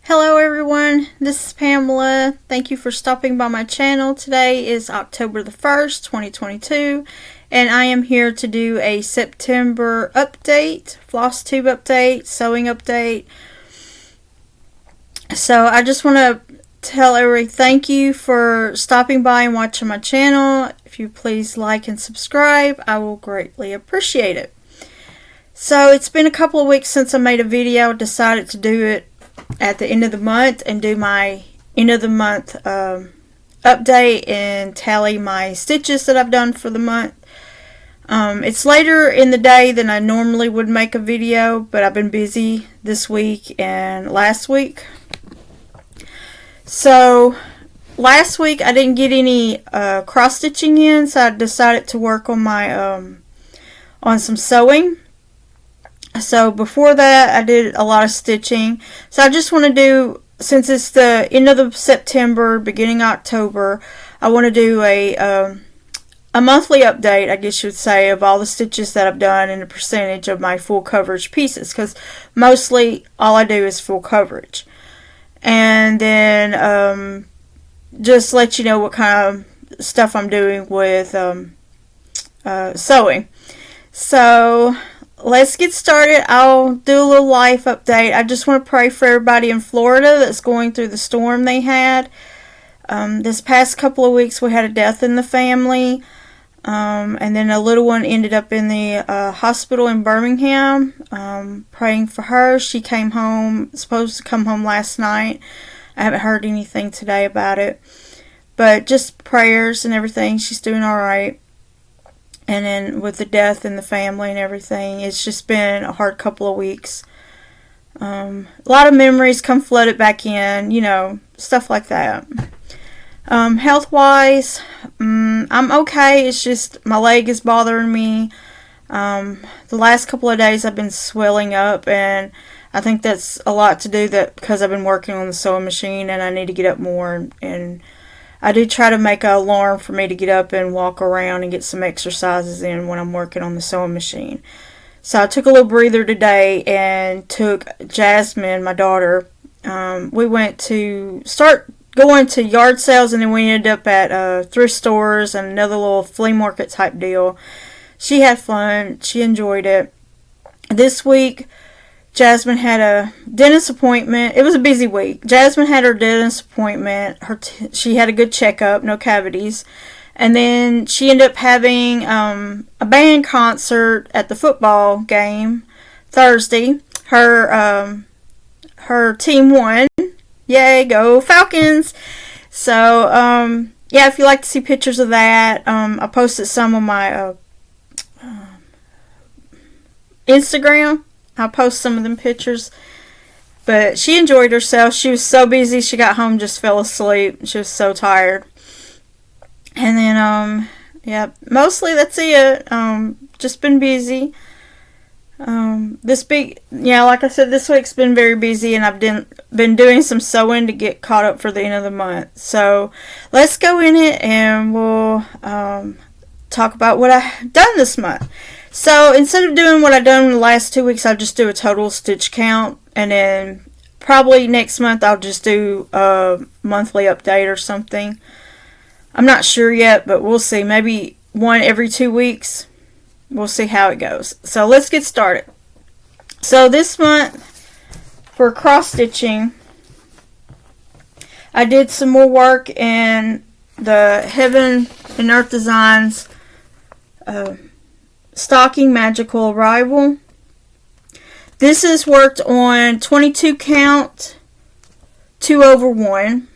Hello everyone, this is Pamela. Thank you for stopping by my channel. Today is October the 1st, 2022, and I am here to do a September update, Flosstube update, sewing update. So I just want to tell everybody thank you for stopping by and watching my channel. If you please like and subscribe, I will greatly appreciate it. So it's been a couple of weeks since I made a video. I decided to do it at the end of the month and do my end of the month update and tally my stitches that I've done for the month. It's later in the day than I normally would make a video, but I've been busy this week and last week. So last week I didn't get any cross stitching in, so I decided to work on my on some sewing. So before that I did a lot of stitching. So I just want to do, since it's the end of the September, beginning October, I want to do a monthly update, I guess you would say, of all the stitches that I've done and the percentage of my full coverage pieces, because mostly all I do is full coverage. And then just let you know what kind of stuff I'm doing with sewing. So let's get started. I'll do a little life update. I just want to pray for everybody in Florida that's going through the storm they had. This past couple of weeks we had a death in the family. And then a little one ended up in the hospital in Birmingham. Praying for her. She came home, supposed to come home last night. I haven't heard anything today about it. But just prayers and everything. She's doing alright. And then with the death in the family and everything, it's just been a hard couple of weeks. A lot of memories come flooded back in, you know, stuff like that. Health-wise, I'm okay. It's just my leg is bothering me. The last couple of days I've been swelling up, and I think that's a lot to do that because I've been working on the sewing machine and I need to get up more, and I do try to make an alarm for me to get up and walk around and get some exercises in when I'm working on the sewing machine. So I took a little breather today and took Jasmine, my daughter. We went to start going to yard sales, and then we ended up at thrift stores and another little flea market type deal. She had fun. She enjoyed it. This week, Jasmine had a dentist appointment. It was a busy week. Jasmine had her dentist appointment. She had a good checkup, no cavities. And then she ended up having a band concert at the football game Thursday. Her team won. Yay, go Falcons! So, yeah, if you like to see pictures of that, I posted some on my Instagram. I'll post some of them pictures. But she enjoyed herself. She was so busy. She got home, just fell asleep. She was so tired. And then, yeah, mostly that's it. Just been busy. Like I said, this week's been very busy, and I've been doing some sewing to get caught up for the end of the month. So let's go in it, and we'll talk about what I've done this month. So instead of doing what I've done in the last 2 weeks, I'll just do a total stitch count, and then probably next month I'll just do a monthly update or something. I'm not sure yet, but we'll see. Maybe one every 2 weeks. We'll see how it goes. So let's get started. So this month for cross stitching, I did some more work in the Heaven and Earth Designs Stocking Magical Arrival. This is worked on 22 count 2/1.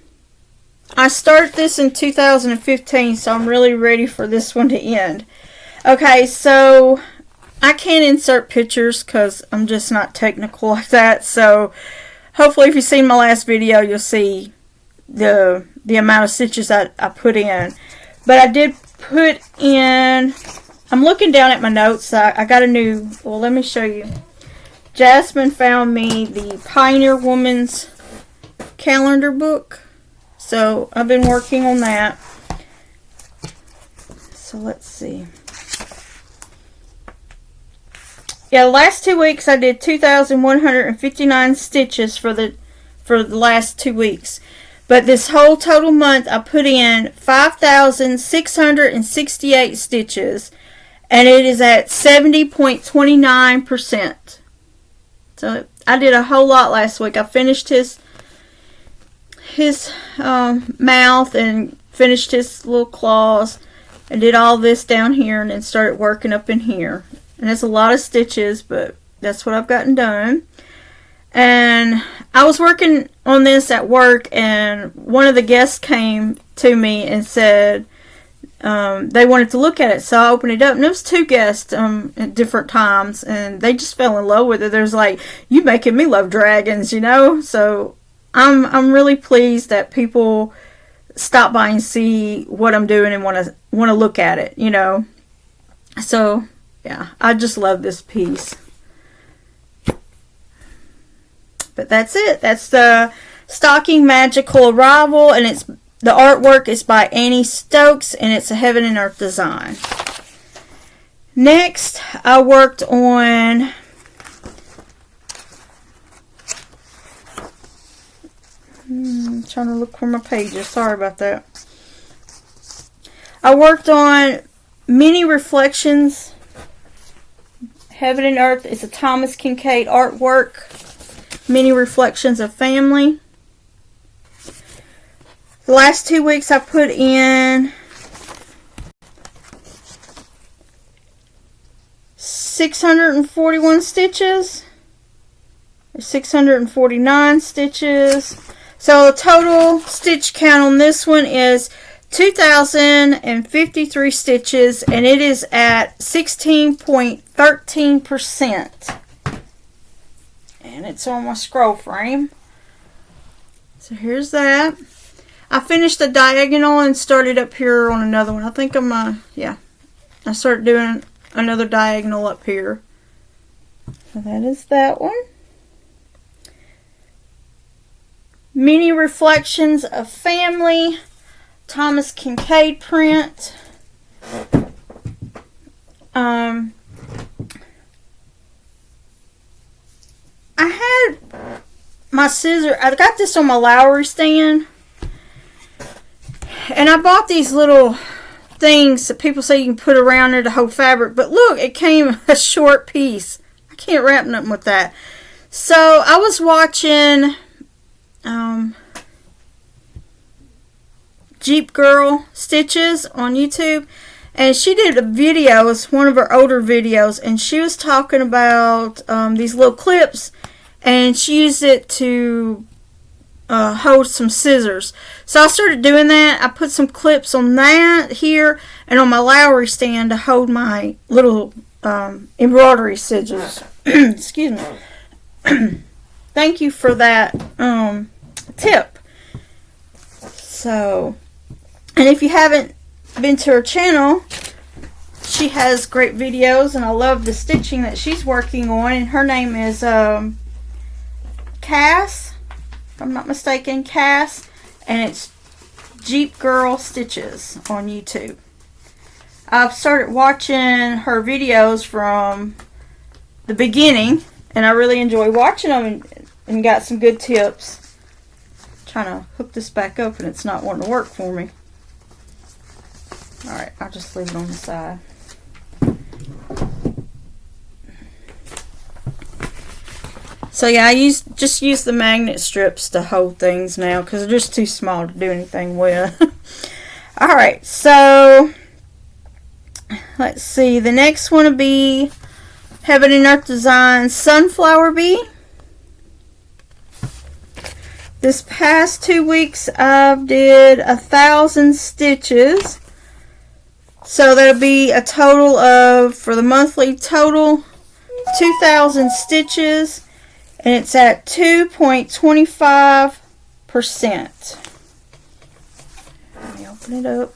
I started this in 2015, so I'm really ready for this one to end. Okay, so I can't insert pictures because I'm just not technical like that. So hopefully if you've seen my last video, you'll see the amount of stitches I put in. But I did put in, I'm looking down at my notes. I got a new, well, let me show you. Jasmine found me the Pioneer Woman's calendar book. So I've been working on that. So let's see. Yeah, the last 2 weeks I did 2,159 stitches for the for the last 2 weeks. But this whole total month, I put in 5,668 stitches, and it is at 70.29%. So I did a whole lot last week. I finished his mouth and finished his little claws and did all this down here and then started working up in here. And it's a lot of stitches, but that's what I've gotten done. And I was working on this at work, and one of the guests came to me and said they wanted to look at it. So I opened it up, and there was 2 guests at different times, and they just fell in love with it. There's like, you making me love dragons, you know? So I'm really pleased that people stop by and see what I'm doing and want to look at it, you know? So yeah, I just love this piece. But that's it. That's the Stocking Magical Arrival, and the artwork is by Annie Stokes, and it's a Heaven and Earth design. Next, I worked on I'm trying to look for my pages. Sorry about that. I worked on Mini Reflections, Heaven and Earth. It's a Thomas Kincaid artwork. Mini Reflections of Family. The last 2 weeks I put in 641 stitches. 649 stitches. So the total stitch count on this one is 2,053 stitches, and it is at 16.13%. And it's on my scroll frame. So here's that. I finished the diagonal and started up here on another one. I think I started doing another diagonal up here. So that is that one. Mini Reflections of Family, Thomas Kincaid print. I had my scissor, I got this on my Lowry stand, and I bought these little things that people say you can put around there to hold fabric, but look, it came a short piece. I can't wrap nothing with that. So I was watching Jeep Girl Stitches on YouTube, and she did a video. It's one of her older videos, and she was talking about these little clips, and she used it to hold some scissors. So I started doing that. I put some clips on that here and on my Lowry stand to hold my little embroidery scissors. Excuse me. Thank you for that tip. So, and if you haven't been to her channel, she has great videos, and I love the stitching that she's working on. And her name is Cass, if I'm not mistaken, Cass, and it's Jeep Girl Stitches on YouTube. I've started watching her videos from the beginning, and I really enjoy watching them, and got some good tips. I'm trying to hook this back up, and it's not wanting to work for me. Alright, I'll just leave it on the side. So yeah, I just use the magnet strips to hold things now, because they're just too small to do anything with. Alright, so let's see. The next one will be Heaven and Earth Design Sunflower Bee. This past 2 weeks I've did 1,000 stitches. So that'll be a total of, for the monthly total, 2,000 stitches. And it's at 2.25%. Let me open it up.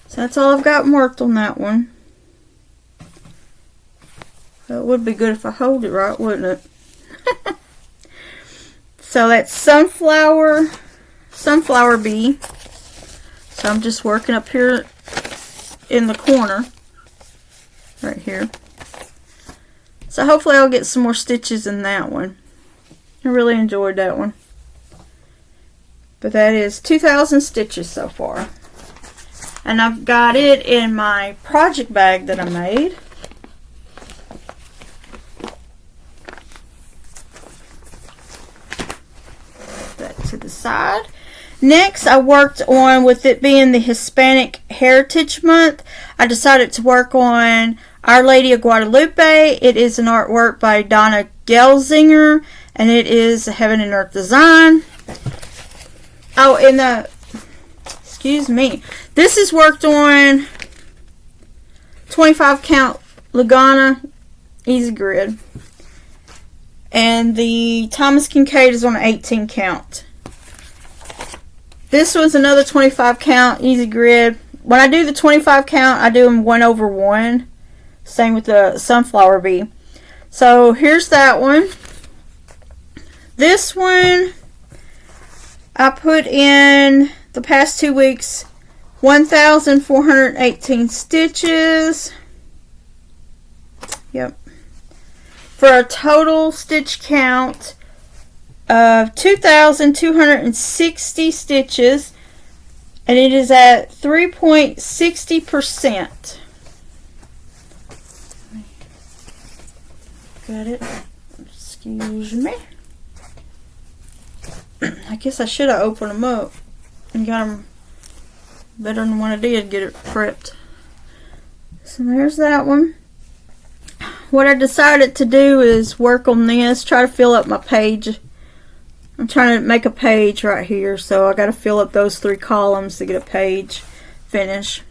So that's all I've got marked on that one. It would be good if I hold it right, wouldn't it? So that's Sunflower Bee. So I'm just working up here in the corner. Right here. So hopefully I'll get some more stitches in that one. I really enjoyed that one. But that is 2,000 stitches so far. And I've got it in my project bag that I made. Put that to the side. Next, I worked on, with it being the Hispanic Heritage Month, I decided to work on Our Lady of Guadalupe. It is an artwork by Donna Gelsinger, and it is a Heaven and Earth design. Oh, and excuse me, this is worked on 25 count Lagana Easy Grid, and the Thomas Kincaid is on 18 count. This was another 25 count Easy Grid. When I do the 25 count, I do them 1/1. Same with the sunflower bee. So here's that one. This one, I put in the past 2 weeks 1,418 stitches. Yep. For a total stitch count of 2,260 stitches, and it is at 3.60%. Got it. Excuse me. I guess I should have opened them up and got them better than what I did, get it prepped. So there's that one. What I decided to do is work on this, try to fill up my page. I'm trying to make a page right here, so I got to fill up those 3 columns to get a page finished.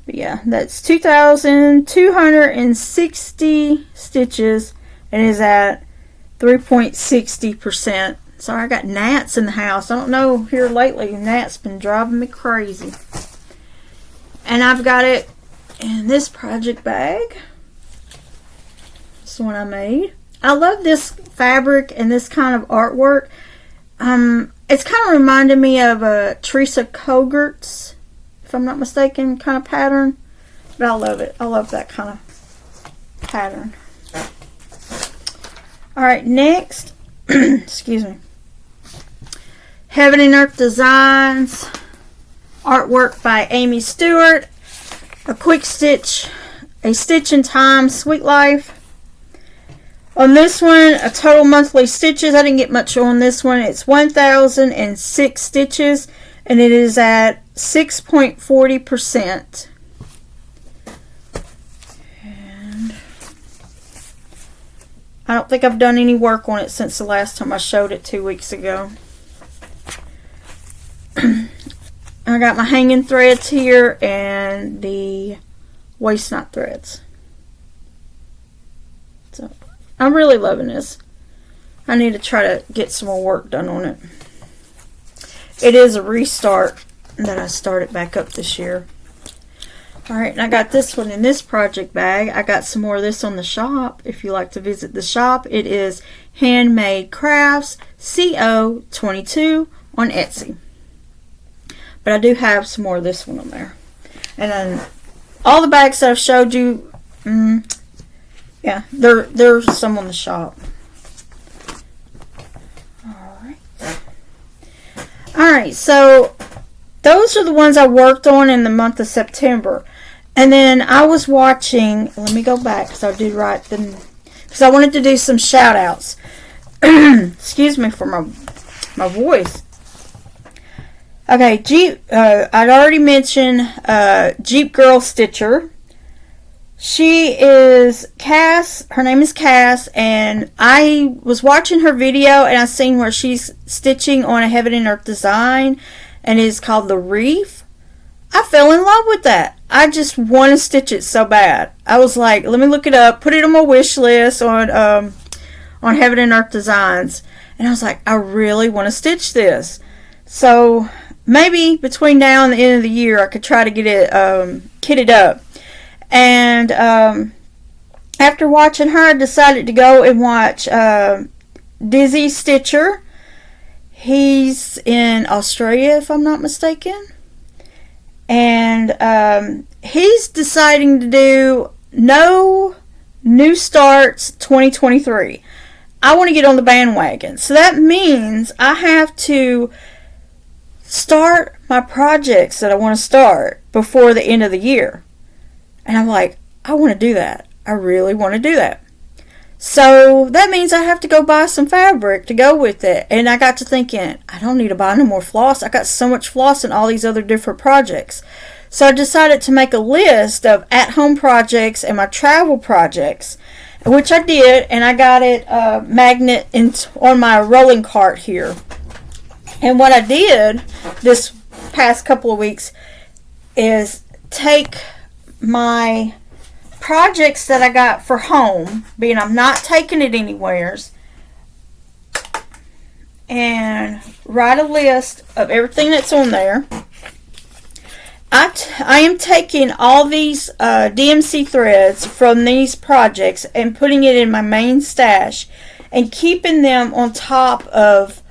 But yeah, that's 2,260 stitches and is at 3.60%. Sorry, I got gnats in the house. I don't know, here lately, gnats been driving me crazy. And I've got it in this project bag. This one I made. I love this fabric and this kind of artwork. It's kind of reminded me of a Teresa Kogert's, if I'm not mistaken, kind of pattern. But I love it. I love that kind of pattern. Alright, next. Excuse me. Heaven and Earth Designs. Artwork by Amy Stewart. A quick stitch. A Stitch in Time, Sweet Life. On this one, a total monthly stitches. I didn't get much on this one. It's 1,006 stitches, and it is at 6.40%. And I don't think I've done any work on it since the last time I showed it 2 weeks ago. I got my hanging threads here and the waist knot threads. So I'm really loving this. I need to try to get some more work done on it. It is a restart that I started back up this year. Alright, and I got this one in this project bag. I got some more of this on the shop. If you like to visit the shop, it is Handmade Crafts CO22 on Etsy. But I do have some more of this one on there. And then all the bags that I've showed you, yeah, there's some on the shop. Alright, so those are the ones I worked on in the month of September. And then I was watching, let me go back because I did write them, because I wanted to do some shout outs. Excuse me for my voice. Okay, I'd already mentioned Jeep Girl Stitcher. She is Cass. Her name is Cass, and I was watching her video and I seen where she's stitching on a Heaven and Earth design, and it's called the Reef. I fell in love with that. I just want to stitch it so bad. I was like, let me look it up, put it on my wish list on Heaven and Earth Designs, and I was like, I really want to stitch this. So maybe between now and the end of the year, I could try to get it kitted up. And after watching her, I decided to go and watch Dizzy Stitcher. He's in Australia, if I'm not mistaken. And he's deciding to do no new starts 2023. I want to get on the bandwagon. So that means I have to start my projects that I want to start before the end of the year. And I'm like, I want to do that. I really want to do that. So that means I have to go buy some fabric to go with it. And I got to thinking, I don't need to buy no more floss. I got so much floss in all these other different projects. So I decided to make a list of at-home projects and my travel projects, which I did, and I got it magnet on my rolling cart here. And what I did this past couple of weeks is take my projects that I got for home, being I'm not taking it anywheres, and write a list of everything that's on there. I am taking all these DMC threads from these projects and putting it in my main stash and keeping them on top of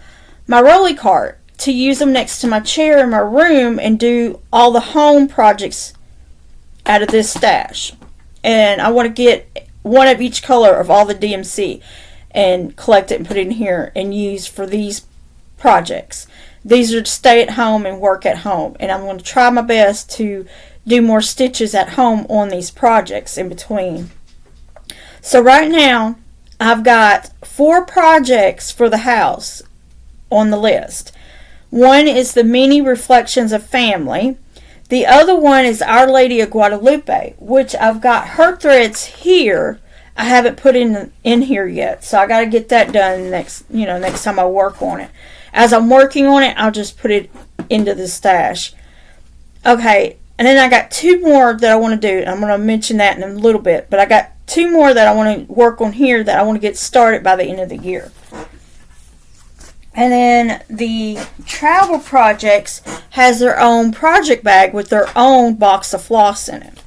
my rolly cart to use them next to my chair in my room and do all the home projects out of this stash. And I want to get one of each color of all the DMC and collect it and put it in here and use for these projects. These are to stay at home and work at home. And I'm going to try my best to do more stitches at home on these projects in between. So right now, I've got 4 projects for the house on the list. One is the Mini Reflections of Family. The other one is Our Lady of Guadalupe, which I've got her threads here. I haven't put in here yet. So I got to get that done next time I work on it. As I'm working on it, I'll just put it into the stash. Okay, and then I got 2 more that I want to do. I'm going to mention that in a little bit. But I got 2 more that I want to work on here that I want to get started by the end of the year. And then the travel projects has their own project bag with their own box of floss in it.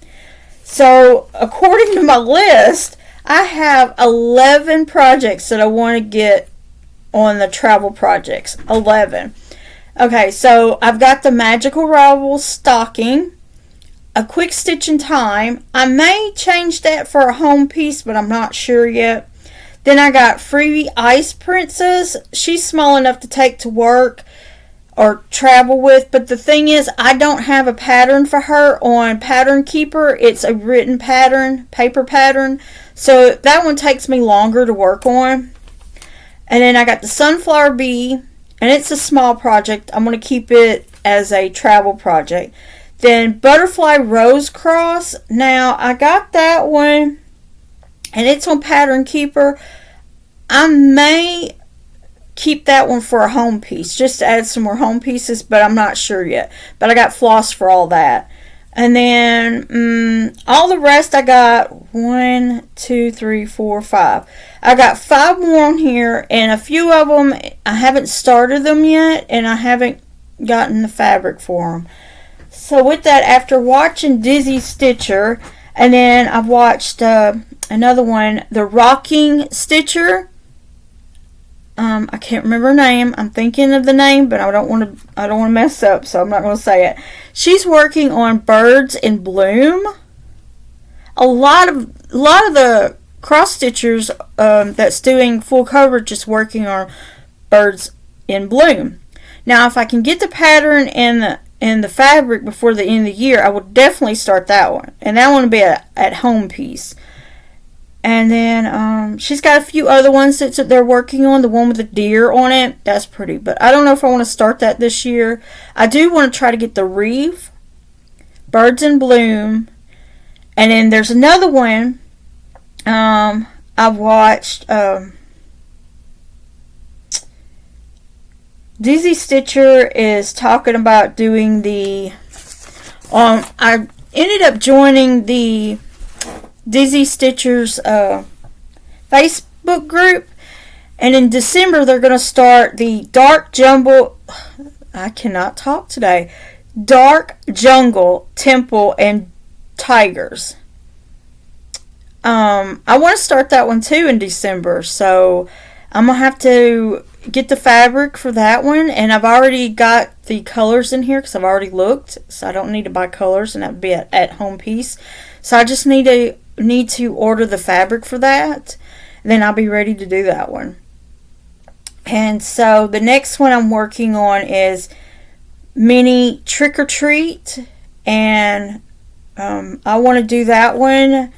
So according to my list, I have 11 projects that I want to get on the travel projects. 11. Okay, so I've got the Magical Rivals stocking, a quick stitch in time. I may change that for a home piece, but I'm not sure yet. Then I got Freebie Ice Princess. She's small enough to take to work or travel with, but the thing is, I don't have a pattern for her on Pattern Keeper. It's a written pattern, paper pattern, so that one takes me longer to work on. And then I got the Sunflower Bee, and it's a small project. I'm going to keep it as a travel project. Then Butterfly Rose Cross. Now, I got that one, and it's on Pattern Keeper. I may keep that one for a home piece, just to add some more home pieces, but I'm not sure yet. But I got floss for all that. And then all the rest I got 1, 2, 3, 4, 5. I got 5 more on here, and a few of them I haven't started them yet, and I haven't gotten the fabric for them. So with that, after watching Dizzy Stitcher, and then I've watched another one, The Rocking Stitcher. I can't remember her name. I'm thinking of the name, but I don't want to mess up, so I'm not going to say it. She's working on Birds in Bloom. A lot of the cross stitchers that's doing full coverage is working on Birds in Bloom. Now, if I can get the pattern and the fabric before the end of the year, I will definitely start that one, and that one will be a at-home piece. And then she's got a few other ones that they're working on. The one with the deer on it, that's pretty. But I don't know if I want to start that this year. I do want to try to get the Reeve, Birds in Bloom. And then there's another one I've watched. Dizzy Stitcher is talking about doing the... I ended up joining the Dizzy Stitcher's Facebook group, and in December they're going to start the Dark Jungle. I cannot talk today. Dark Jungle Temple and Tigers. I want to start that one too in December, so I'm gonna have to get the fabric for that one, and I've already got the colors in here because I've already looked, so I don't need to buy colors, and that would be an at-home piece. So I just need to need to order the fabric for that. Then I'll be ready to do that one. And so the next one I'm working on is mini trick or treat, and I want to do that one.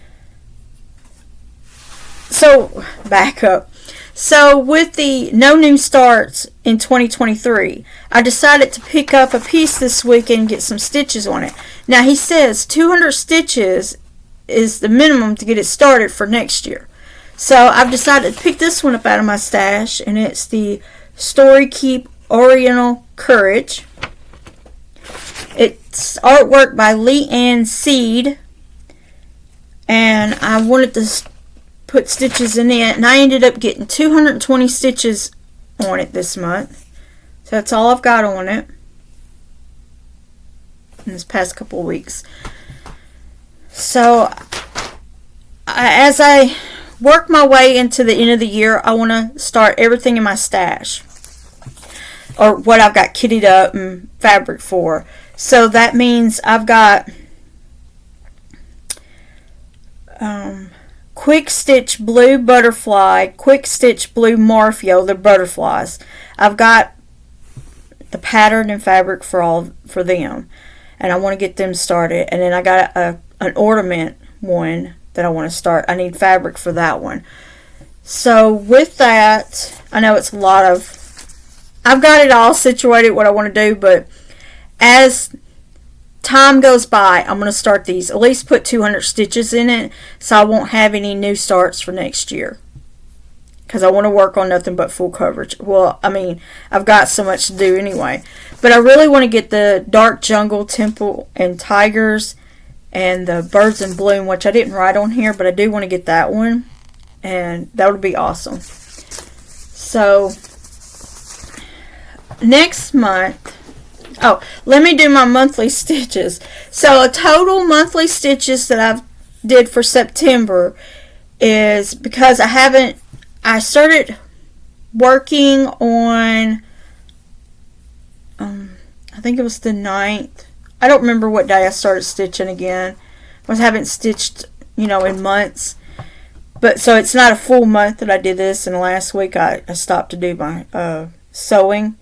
So back up. So with the no new starts in 2023, I decided to pick up a piece this week and get some stitches on it. Now he says 200 stitches is the minimum to get it started for next year. So I've decided to pick this one up out of my stash, and it's the Story Keep Oriental Courage. It's artwork by Lee Ann Seed, and I wanted to put stitches in it, and I ended up getting 220 stitches on it this month. So that's all I've got on it in this past couple of weeks. So as I work my way into the end of the year, I want to start everything in my stash, or what I've got kitted up and fabric for. So that means I've got Quick Stitch Blue Butterfly, Quick Stitch Blue Morpheo, the butterflies. I've got the pattern and fabric for them, and I want to get them started. And then I got an ornament one that I want to start. I need fabric for that one. So with that, I know it's a lot of, I've got it all situated what I want to do, but as time goes by, I'm going to start these, at least put 200 stitches in it, so I won't have any new starts for next year, because I want to work on nothing but full coverage. Well, I mean, I've got so much to do anyway, but I really want to get the Dark Jungle, Temple and Tigers, and the Birds in Bloom, which I didn't write on here, but I do want to get that one, and that would be awesome. So next month, oh, let me do my monthly stitches. So a total monthly stitches that I've did for September is, because I started working on, I think it was the 9th. I don't remember what day I started stitching again. I haven't stitched, in months. But so it's not a full month that I did this, and last week I stopped to do my sewing.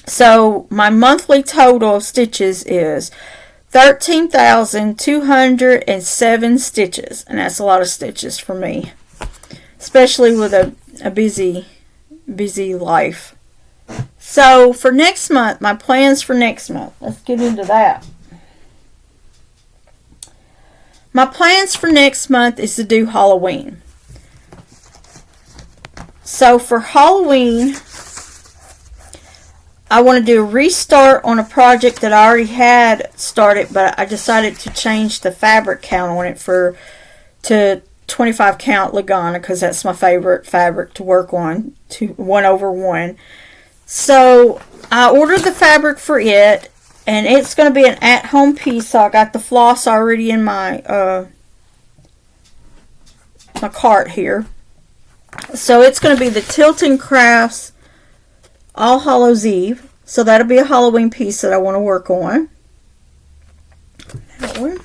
So my monthly total of stitches is 13,207 stitches, and that's a lot of stitches for me, especially with a busy life. So for next month, my plans for next month, let's get into that. My plans for next month is to do Halloween. So for Halloween, I want to do a restart on a project that I already had started, but I decided to change the fabric count on it to 25 count Lagana, because that's my favorite fabric to work on, to 1/1. So I ordered the fabric for it, and it's going to be an at-home piece. So I got the floss already in my my cart here. So it's going to be the Tilton Crafts All Hallows Eve. So that'll be a Halloween piece that I want to work on. That one.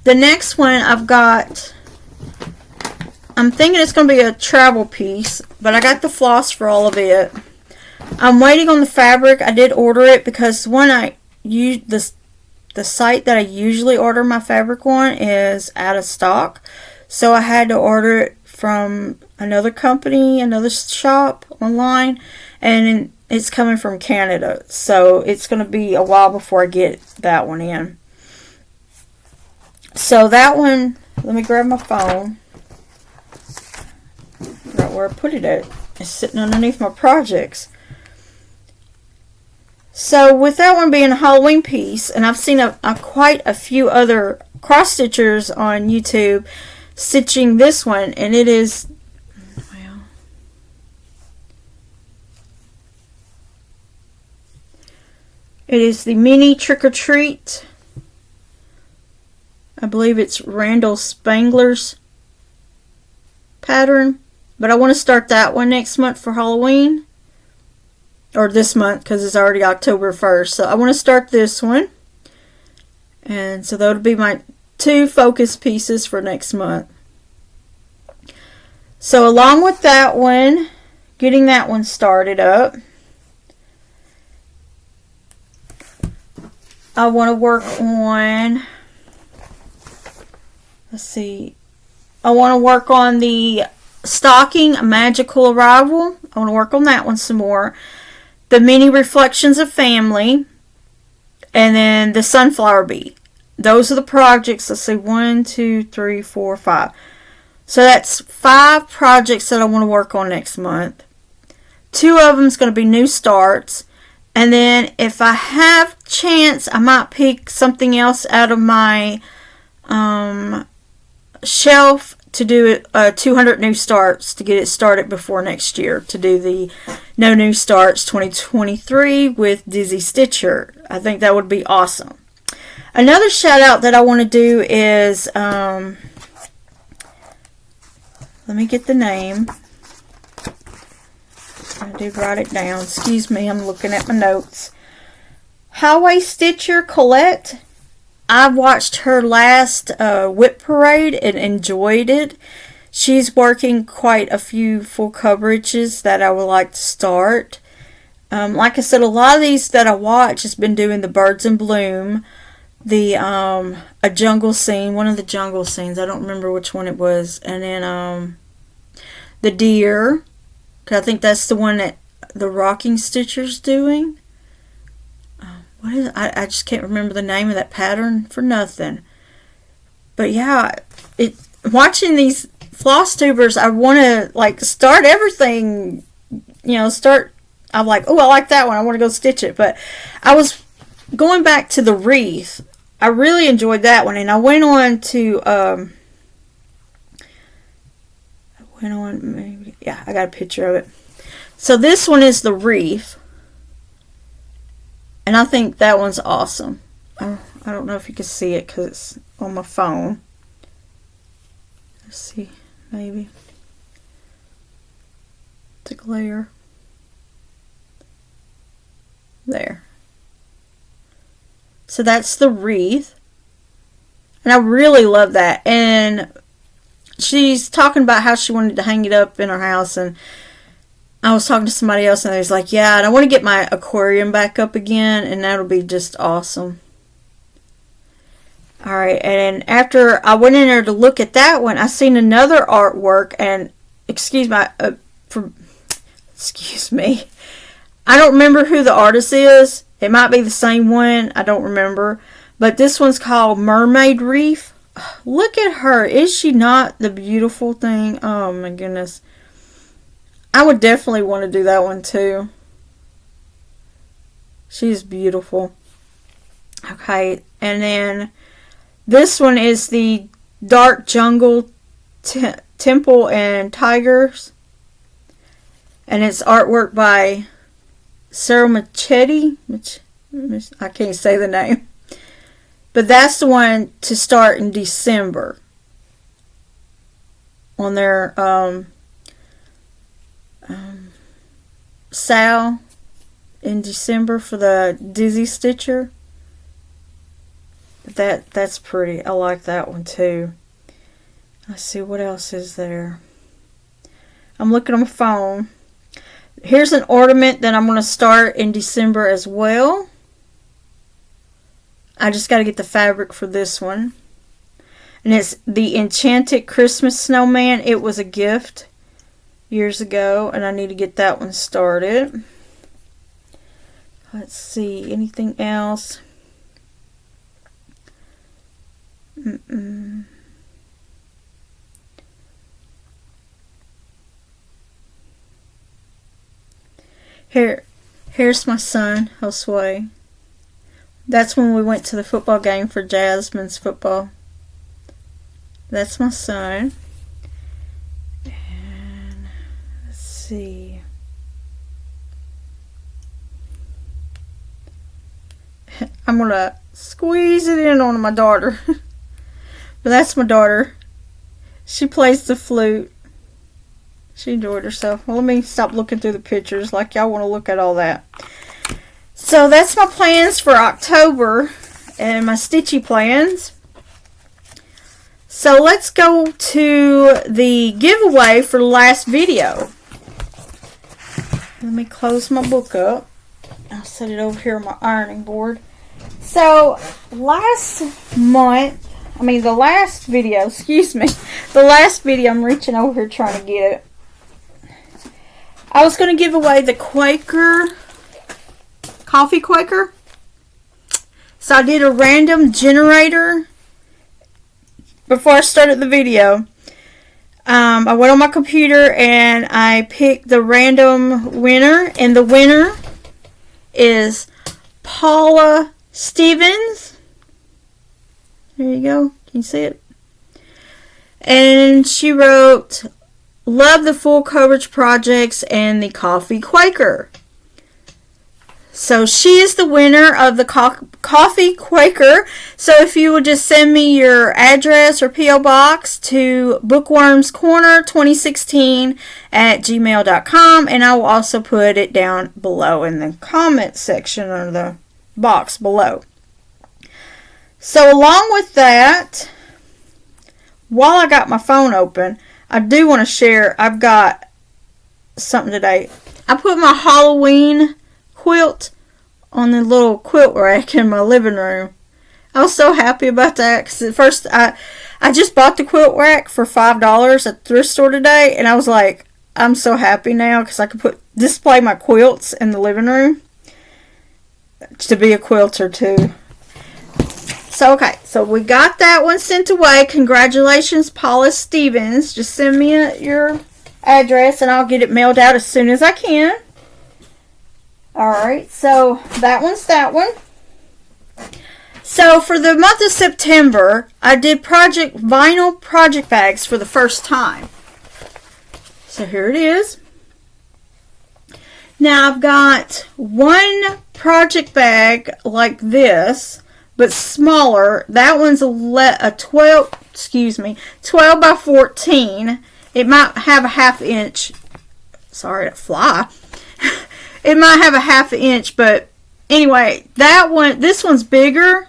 The next one I've got, I'm thinking it's going to be a travel piece, but I got the floss for all of it. I'm waiting on the fabric. I did order it because the site that I usually order my fabric on is out of stock. So I had to order it from another company, another shop online, and it's coming from Canada. So it's going to be a while before I get that one in. So that one, let me grab my phone. Right where I put it at. It's sitting underneath my projects. So with that one being a Halloween piece, and I've seen quite a few other cross stitchers on YouTube stitching this one, and it is, well, it is the mini trick or treat. I believe it's Randall Spangler's pattern, but I want to start that one next month for Halloween, or this month, because it's already October 1st. So I want to start this one, and so that'll be my 2 focus pieces for next month. So along with that one, getting that one started up, I want to work on, let's see, I want to work on the stocking Magical Arrival. I want to work on that one some more. The Mini Reflections of Family, and then the Sunflower Bee. Those are the projects. Let's see, 1, 2, 3, 4, 5. So that's 5 projects that I want to work on next month. 2 of them is going to be new starts. And then if I have chance, I might pick something else out of my shelf to do 200 new starts to get it started before next year. To do the No New Starts 2023 with Dizzy Stitcher. I think that would be awesome. Another shout out that I want to do is... let me get the name. I did write it down. Excuse me, I'm looking at my notes. Highway Stitcher Colette. I watched her last whip parade and enjoyed it. She's working quite a few full coverages that I would like to start. Like I said, a lot of these that I watch has been doing the Birds in Bloom, the a jungle scene, one of the jungle scenes. I don't remember which one it was, and then the deer. Cause I think that's the one that the Rocking Stitcher's doing. What is it? I just can't remember the name of that pattern for nothing. But yeah, watching these Flosstubers, I want to like start everything. I'm like, oh, I like that one. I want to go stitch it. But I was going back to the wreath. I really enjoyed that one, and I went on to I got a picture of it. So this one is the wreath, and I think that one's awesome. I don't know if you can see it because it's on my phone. Let's see, maybe the glare there. So that's the wreath, and I really love that. And she's talking about how she wanted to hang it up in her house, and I was talking to somebody else, and they was like, yeah, and I want to get my aquarium back up again, and that'll be just awesome. Alright, and after I went in there to look at that one, I seen another artwork, and excuse me, I don't remember who the artist is. It might be the same one, I don't remember. But this one's called Mermaid Reef. Look at her. Is she not the beautiful thing? Oh my goodness. I would definitely want to do that one too. She's beautiful. Okay, and then this one is the Dark Jungle Temple and Tigers. And it's artwork by Sarah Machete. I can't say the name. But that's the one to start in December. On their sale in December for the Dizzy Stitcher. That's pretty. I like that one too. Let's see, what else is there? I'm looking on my phone. Here's an ornament that I'm going to start in December as well. I just got to get the fabric for this one. And it's the Enchanted Christmas Snowman. It was a gift years ago, and I need to get that one started. Let's see, anything else? Here's my son, Josue. That's when we went to the football game for Jasmine's football. That's my son. And let's see. I'm going to squeeze it in on my daughter. But that's my daughter. She plays the flute. She enjoyed herself. Well, let me stop looking through the pictures like y'all want to look at all that. So that's my plans for October and my stitchy plans. So let's go to the giveaway for the last video. Let me close my book up. I'll set it over here on my ironing board. So the last video, I'm reaching over here trying to get it. I was going to give away the Quaker, Coffee Quaker. So I did a random generator before I started the video. I went on my computer and I picked the random winner, and the winner is Paula Stevens. There you go. Can you see it? And she wrote, "Love the full coverage projects and the Coffee Quaker." So she is the winner of the Coffee Quaker. So if you would just send me your address or P.O. Box to Bookworms Corner 2016 at gmail.com, and I will also put it down below in the comment section or the box below. So along with that, while I got my phone open, I do want to share, I've got something today. I put my Halloween quilt on the little quilt rack in my living room. I was so happy about that because at first I just bought the quilt rack for $5 at the thrift store today, and I was like, I'm so happy now because I could display my quilts in the living room to be a quilter too. So okay, so we got that one sent away. Congratulations, Paula Stevens. Just send me your address and I'll get it mailed out as soon as I can. Alright, so that one's that one. So for the month of September, I did vinyl project bags for the first time. So here it is. Now I've got one project bag like this, but smaller. That one's a 12 by 14. It might have a ½ inch. Sorry to fly. It might have a ½ inch, but anyway, this one's bigger,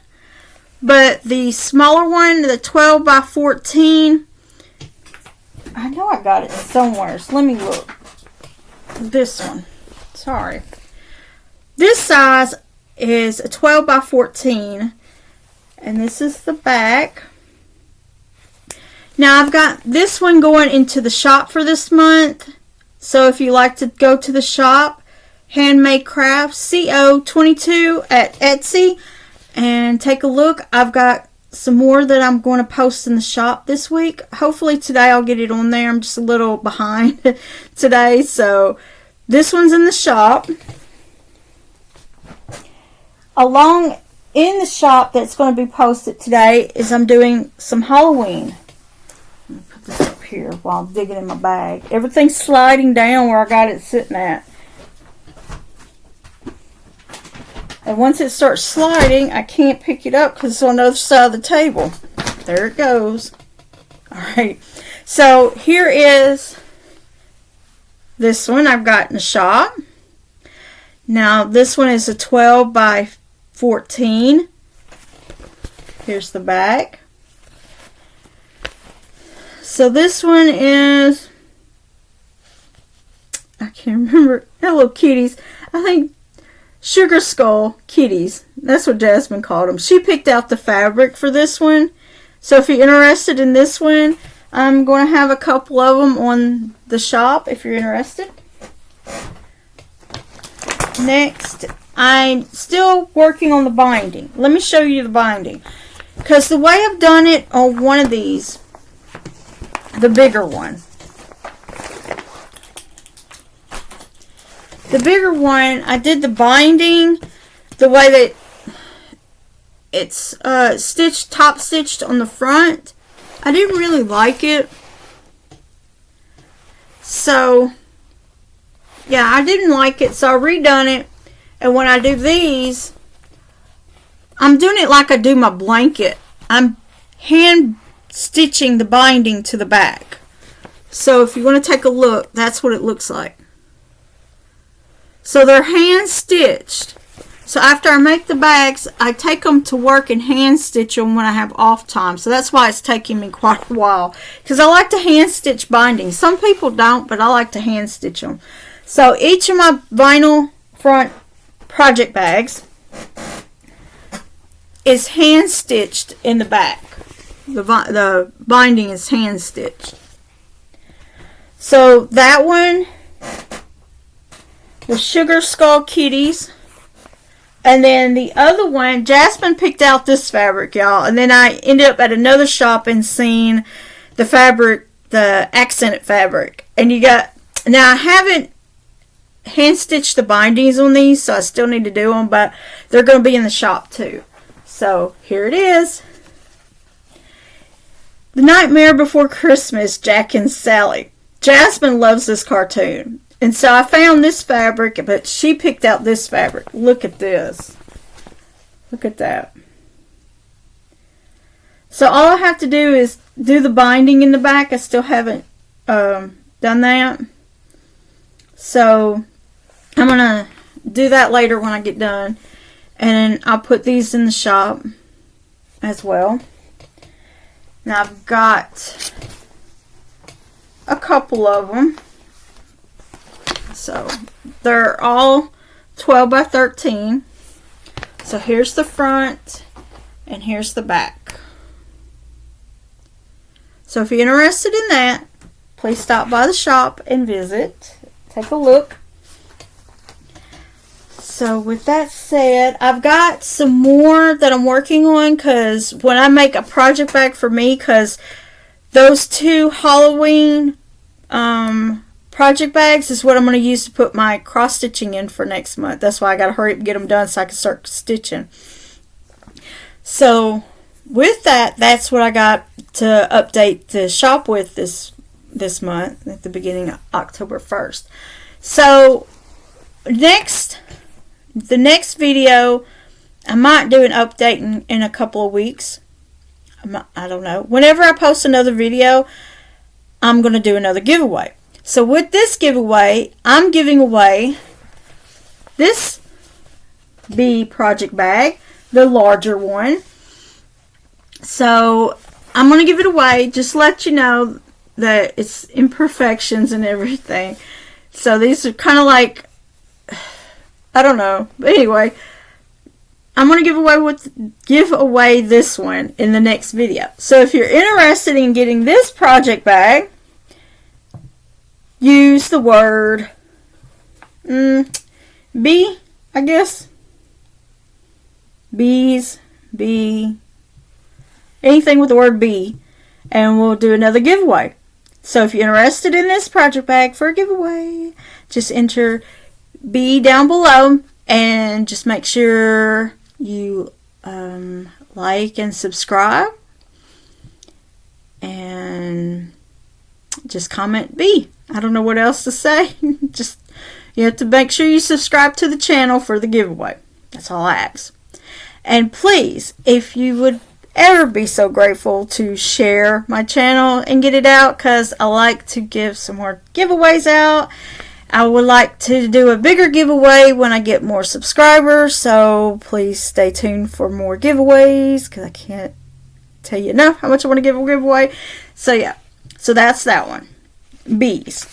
but the smaller one, the 12 by 14, I know I got it somewhere, so let me look. This one, sorry. This size is a 12 by 14, and this is the back. Now I've got this one going into the shop for this month, so if you like to go to the shop, Handmade Crafts CO22 at Etsy, and take a look. I've got some more that I'm going to post in the shop this week. Hopefully today I'll get it on there. I'm just a little behind today, so this one's in the shop. Along in the shop that's going to be posted today is I'm doing some Halloween. Let me put this up here while I'm digging in my bag. Everything's sliding down where I got it sitting at. And once it starts sliding, I can't pick it up because it's on the other side of the table. There it goes. Alright, so here is this one I've got in the shop. Now this one is a 12 by 14. Here's the back. So this one is, I can't remember. Hello kitties. I think Sugar Skull kitties. That's what Jasmine called them. She picked out the fabric for this one. So if you're interested in this one, I'm going to have a couple of them on the shop if you're interested. Next, I'm still working on the binding. Let me show you the binding. Because the way I've done it on one of these, the bigger one. The bigger one, I did the binding the way that it's top stitched on the front. I didn't really like it. So, yeah, I didn't like it, so I redone it. And when I do these, I'm doing it like I do my blanket. I'm hand stitching the binding to the back. So if you want to take a look, that's what it looks like. So they're hand stitched, So after I make the bags, I take them to work and hand stitch them when I have off time. So that's why it's taking me quite a while. Because I like to hand stitch bindings. Some people don't, but I like to hand stitch them. So each of my vinyl front project bags is hand stitched in the back. The binding is hand stitched. So that one, the Sugar Skull Kitties. And then the other one, Jasmine picked out this fabric, y'all. And then I ended up at another shop and seen the fabric, the accented fabric. And you got, now I haven't hand stitched the bindings on these, so I still need to do them, but they're going to be in the shop too. So here it is. The Nightmare Before Christmas, Jack and Sally. Jasmine loves this cartoon. And so I found this fabric, but she picked out this fabric. Look at this. Look at that. So all I have to do is do the binding in the back. I still haven't done that. So I'm going to do that later when I get done. And I'll put these in the shop as well. Now I've got a couple of them. So they're all 12 by 13. So here's the front and here's the back. So if you're interested in that, please stop by the shop and visit. Take a look. So with that said, I've got some more that I'm working on, because when I make a project bag for me, because those two Halloween project bags is what I'm going to use to put my cross stitching in for next month. That's why I got to hurry up and get them done so I can start stitching. So with that, that's what I got to update the shop with this month at the beginning of October 1st. So the next video, I might do an update in a couple of weeks. I don't know. Whenever I post another video, I'm going to do another giveaway. So with this giveaway, I'm giving away this bee project bag, the larger one. So I'm going to give it away, just to let you know that it's imperfections and everything. So these are kind of like, I don't know. But anyway, I'm going to give away this one in the next video. So if you're interested in getting this project bag, use the word bee, I guess. Bees, bee, anything with the word bee, and we'll do another giveaway. So if you're interested in this project bag for a giveaway, just enter bee down below, and just make sure you like and subscribe, and just comment bee. I don't know what else to say. Just, you have to make sure you subscribe to the channel for the giveaway. That's all I ask. And please, if you would ever be so grateful to share my channel and get it out, because I like to give some more giveaways out. I would like to do a bigger giveaway when I get more subscribers, so please stay tuned for more giveaways, because I can't tell you enough how much I want to give a giveaway. So yeah, so that's that one. Bees.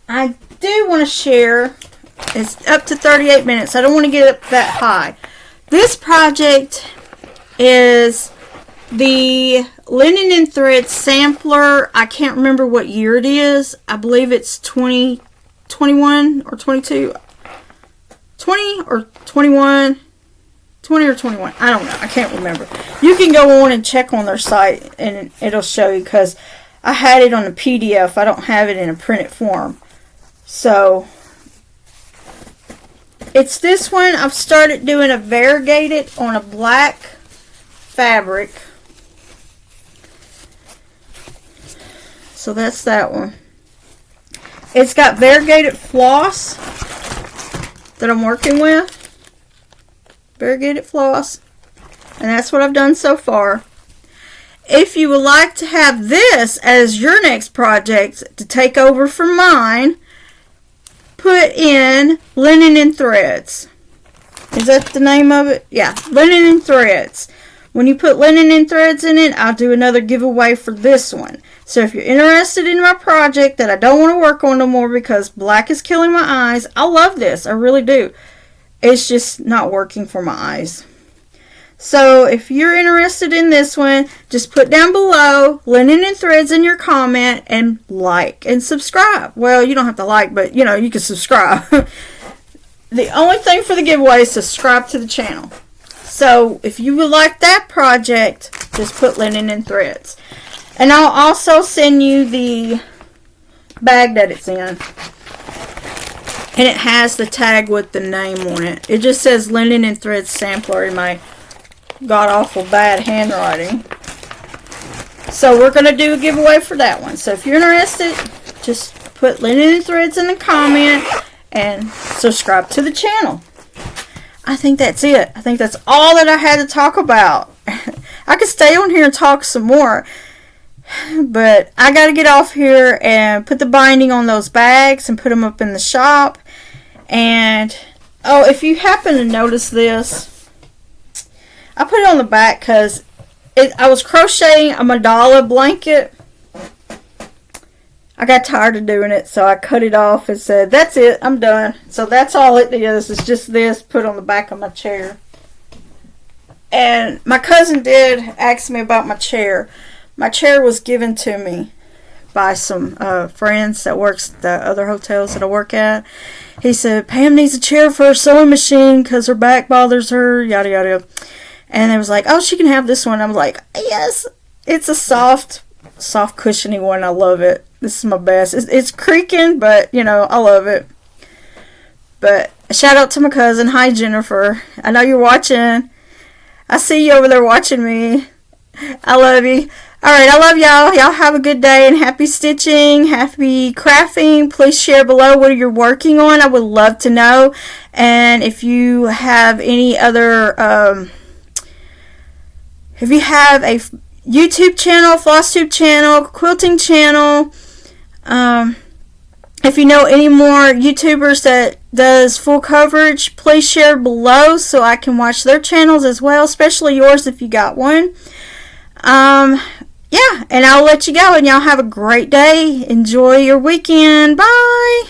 I do want to share, it's up to 38 minutes. I don't want to get up that high. This project is the Linen and Thread sampler. I can't remember what year it is. I believe it's 2021 or 22. 20 or 21. 20 or 21. I don't know. I can't remember. You can go on and check on their site and it'll show you, because I had it on a PDF. I don't have it in a printed form. So it's this one. I've started doing a variegated on a black fabric. So that's that one. It's got variegated floss that I'm working with. Variegated floss. And that's what I've done so far. If you would like to have this as your next project to take over from mine, put in Linen and Threads. Is that the name of it? Yeah, Linen and Threads. When you put Linen and Threads in it, I'll do another giveaway for this one. So if you're interested in my project that I don't want to work on no more because black is killing my eyes, I love this. I really do. It's just not working for my eyes. So if you're interested in this one, just put down below Linen and Threads in your comment and like and subscribe. Well, you don't have to like, but you can subscribe. The only thing for the giveaway is subscribe to the channel. So if you would like that project, just put Linen and Threads. And I'll also send you the bag that it's in. And it has the tag with the name on it. It just says Linen and Threads Sampler in my god-awful bad handwriting. So we're going to do a giveaway for that one. So if you're interested, just put Linen and Threads in the comment and subscribe to the channel. I think that's it. I think that's all that I had to talk about. I could stay on here and talk some more, but I got to get off here and put the binding on those bags and put them up in the shop. And, oh, if you happen to notice this, I put it on the back because I was crocheting a mandala blanket. I got tired of doing it, so I cut it off and said, that's it, I'm done. So that's all it is. It's just this put on the back of my chair. And my cousin did ask me about my chair. My chair was given to me by some friends that works at the other hotels that I work at. He said, Pam needs a chair for her sewing machine because her back bothers her, yada, yada. And they was like, oh, she can have this one. I'm like, yes, it's a soft cushiony one. I love it. This is my best. It's creaking, but I love it. But shout out to my cousin. Hi, Jennifer. I know you're watching. I see you over there watching me. I love you. Alright, I love y'all. Y'all have a good day and happy stitching, happy crafting. Please share below what you're working on. I would love to know. And if you have any other, if you have a YouTube channel, Flosstube channel, quilting channel, if you know any more YouTubers that does full coverage, please share below so I can watch their channels as well, especially yours if you got one. Yeah, and I'll let you go, and y'all have a great day. Enjoy your weekend. Bye.